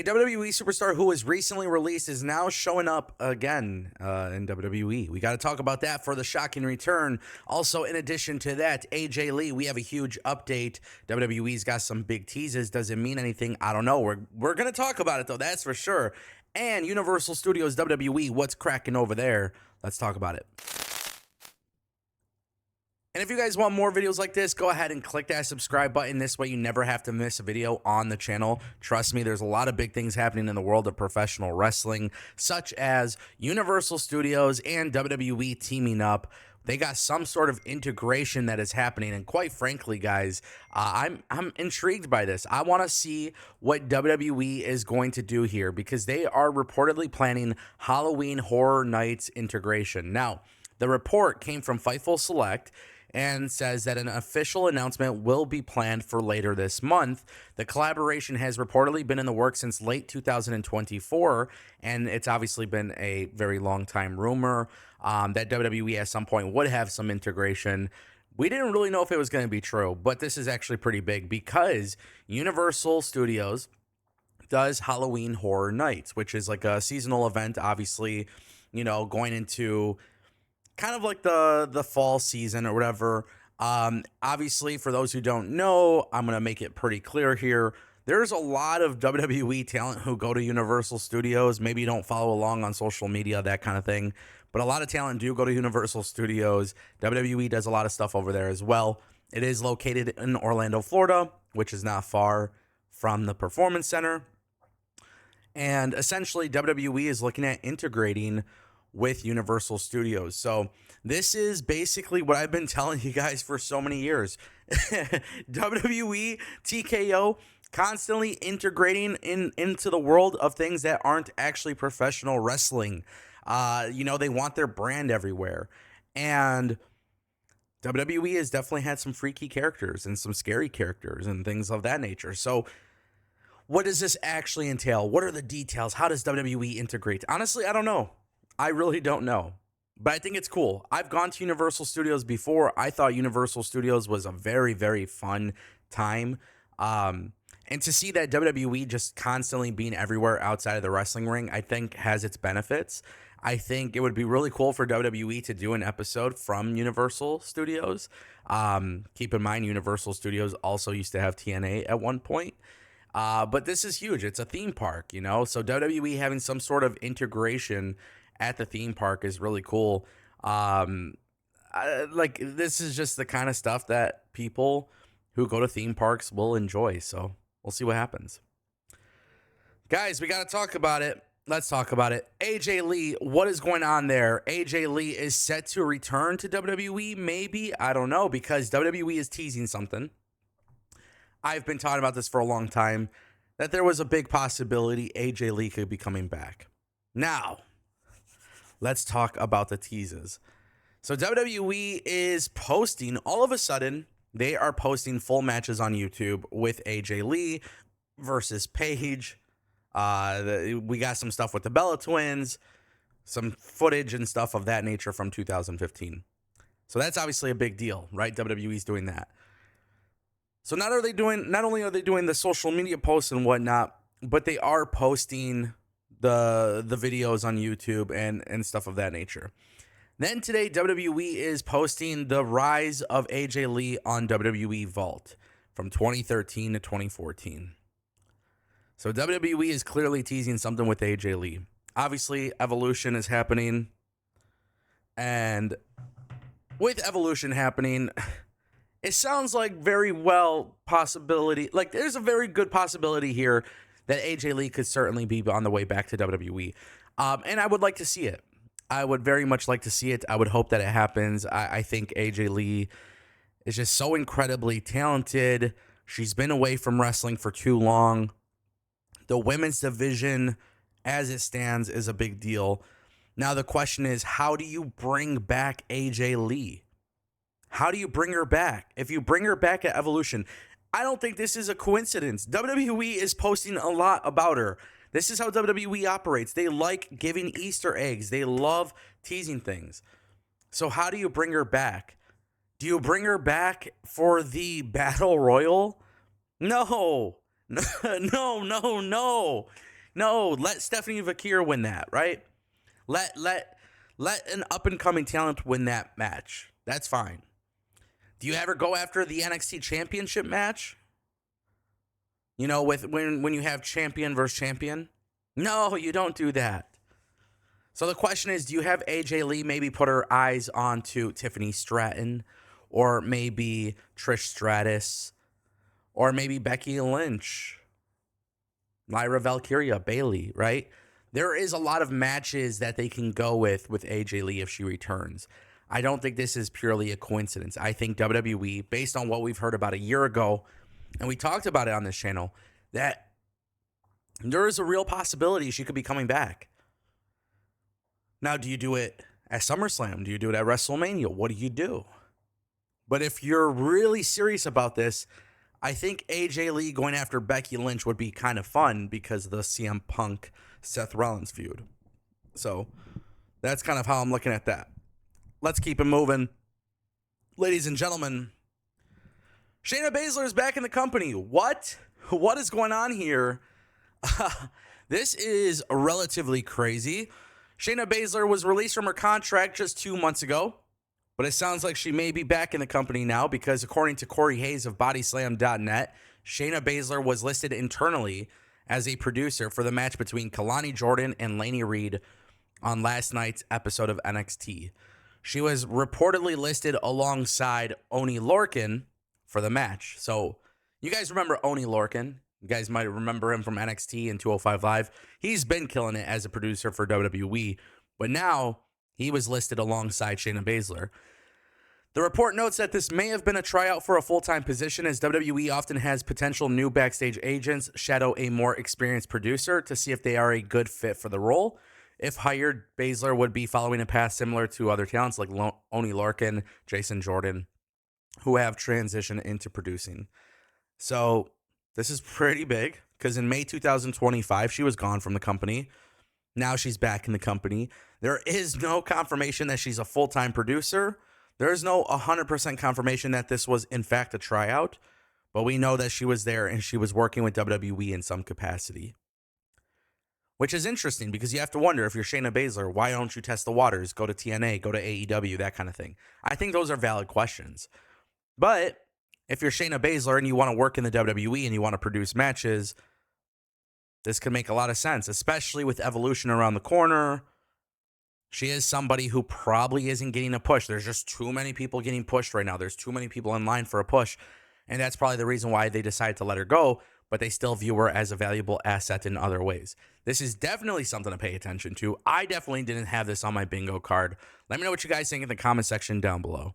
A WWE superstar who was recently released is now showing up again in WWE. We got to talk about that for the shocking return. Also, in addition to that, AJ Lee, we have a huge update. WWE's got some big teases. Does it mean anything? I don't know. We're going to talk about it, though. That's for sure. And Universal Studios WWE, what's cracking over there? Let's talk about it. And if you guys want more videos like this, go ahead and click that subscribe button. This way you never have to miss a video on the channel. Trust me, there's a lot of big things happening in the world of professional wrestling, such as Universal Studios and WWE teaming up. They got some sort of integration that is happening, and quite frankly, guys, I'm intrigued by this. I want to see what WWE is going to do here because they are reportedly planning Halloween Horror Nights integration. Now, the report came from Fightful Select and says that an official announcement will be planned for later this month. The collaboration has reportedly been in the works since late 2024, and it's obviously been a very long time rumor that WWE at some point would have some integration. We didn't really know if it was going to be true, but this is actually pretty big because Universal Studios does Halloween Horror Nights, which is like a seasonal event, obviously, going into kind of like the fall season or whatever. Obviously, for those who don't know, I'm going to make it pretty clear here. There's a lot of WWE talent who go to Universal Studios. Maybe you don't follow along on social media, that kind of thing. But a lot of talent do go to Universal Studios. WWE does a lot of stuff over there as well. It is located in Orlando, Florida, which is not far from the Performance Center. And essentially, WWE is looking at integrating with Universal Studios. So this is basically what I've been telling you guys for so many years. WWE, TKO, constantly integrating into the world of things that aren't actually professional wrestling. They want their brand everywhere. And WWE has definitely had some freaky characters and some scary characters and things of that nature. So what does this actually entail? What are the details? How does WWE integrate? Honestly, I don't know. I really don't know, but I think it's cool. I've gone to Universal Studios before. I thought Universal Studios was a very, very fun time. And to see that WWE just constantly being everywhere outside of the wrestling ring, I think has its benefits. I think it would be really cool for WWE to do an episode from Universal Studios. Keep in mind, Universal Studios also used to have TNA at one point. But this is huge. It's a theme park, so WWE having some sort of integration at the theme park is really cool. This is just the kind of stuff that people who go to theme parks will enjoy. So we'll see what happens. Guys, we got to talk about it. Let's talk about it. AJ Lee, what is going on there? AJ Lee is set to return to WWE, maybe? I don't know, because WWE is teasing something. I've been talking about this for a long time, that there was a big possibility AJ Lee could be coming back. Now, let's talk about the teases. So WWE is posting, all of a sudden, they are posting full matches on YouTube with AJ Lee versus Paige. We got some stuff with the Bella Twins, some footage and stuff of that nature from 2015. So that's obviously a big deal, right? WWE's doing that. So not only are they doing the social media posts and whatnot, but they are posting the videos on YouTube and stuff of that nature. Then today, WWE is posting the rise of AJ Lee on WWE Vault from 2013 to 2014. So WWE is clearly teasing something with AJ Lee. Obviously, Evolution is happening. And with Evolution happening, it sounds like there's a very good possibility here that AJ Lee could certainly be on the way back to WWE. And I would like to see it. I would very much like to see it. I would hope that it happens. I think AJ Lee is just so incredibly talented. She's been away from wrestling for too long. The women's division, as it stands, is a big deal. Now, the question is, how do you bring back AJ Lee? How do you bring her back? If you bring her back at Evolution, I don't think this is a coincidence. WWE is posting a lot about her. This is how WWE operates. They like giving Easter eggs. They love teasing things. So how do you bring her back? Do you bring her back for the Battle Royal? No. No. No, let Stephanie Vakir win that, right? Let an up and coming talent win that match. That's fine. Do you ever go after the NXT Championship match? You know, with when you have champion versus champion? No, you don't do that. So the question is, do you have AJ Lee maybe put her eyes onto Tiffany Stratton, or maybe Trish Stratus, or maybe Becky Lynch, Lyra Valkyria, Bayley, right? There is a lot of matches that they can go with AJ Lee if she returns. I don't think this is purely a coincidence. I think WWE, based on what we've heard about a year ago, and we talked about it on this channel, that there is a real possibility she could be coming back. Now, do you do it at SummerSlam? Do you do it at WrestleMania? What do you do? But if you're really serious about this, I think AJ Lee going after Becky Lynch would be kind of fun because of the CM Punk Seth Rollins feud. So that's kind of how I'm looking at that. Let's keep it moving. Ladies and gentlemen, Shayna Baszler is back in the company. What? What is going on here? This is relatively crazy. Shayna Baszler was released from her contract just 2 months ago, but it sounds like she may be back in the company now because according to Corey Hayes of Bodyslam.net, Shayna Baszler was listed internally as a producer for the match between Kalani Jordan and Lainey Reed on last night's episode of NXT. She was reportedly listed alongside Oni Lorcan for the match. So you guys remember Oni Lorcan? You guys might remember him from NXT and 205 Live. He's been killing it as a producer for WWE, but now he was listed alongside Shayna Baszler. The report notes that this may have been a tryout for a full-time position, as WWE often has potential new backstage agents shadow a more experienced producer to see if they are a good fit for the role. If hired, Baszler would be following a path similar to other talents like Oni Lorcan, Jason Jordan, who have transitioned into producing. So this is pretty big because in May 2025, she was gone from the company. Now she's back in the company. There is no confirmation that she's a full-time producer. There is no 100% confirmation that this was, in fact, a tryout. But we know that she was there and she was working with WWE in some capacity. Which is interesting because you have to wonder, if you're Shayna Baszler, why don't you test the waters? Go to TNA, go to AEW, that kind of thing. I think those are valid questions. But if you're Shayna Baszler and you want to work in the WWE and you want to produce matches, this could make a lot of sense, especially with Evolution around the corner. She is somebody who probably isn't getting a push. There's just too many people getting pushed right now. There's too many people in line for a push. And that's probably the reason why they decided to let her go, but they still view her as a valuable asset in other ways. This is definitely something to pay attention to. I definitely didn't have this on my bingo card. Let me know what you guys think in the comment section down below.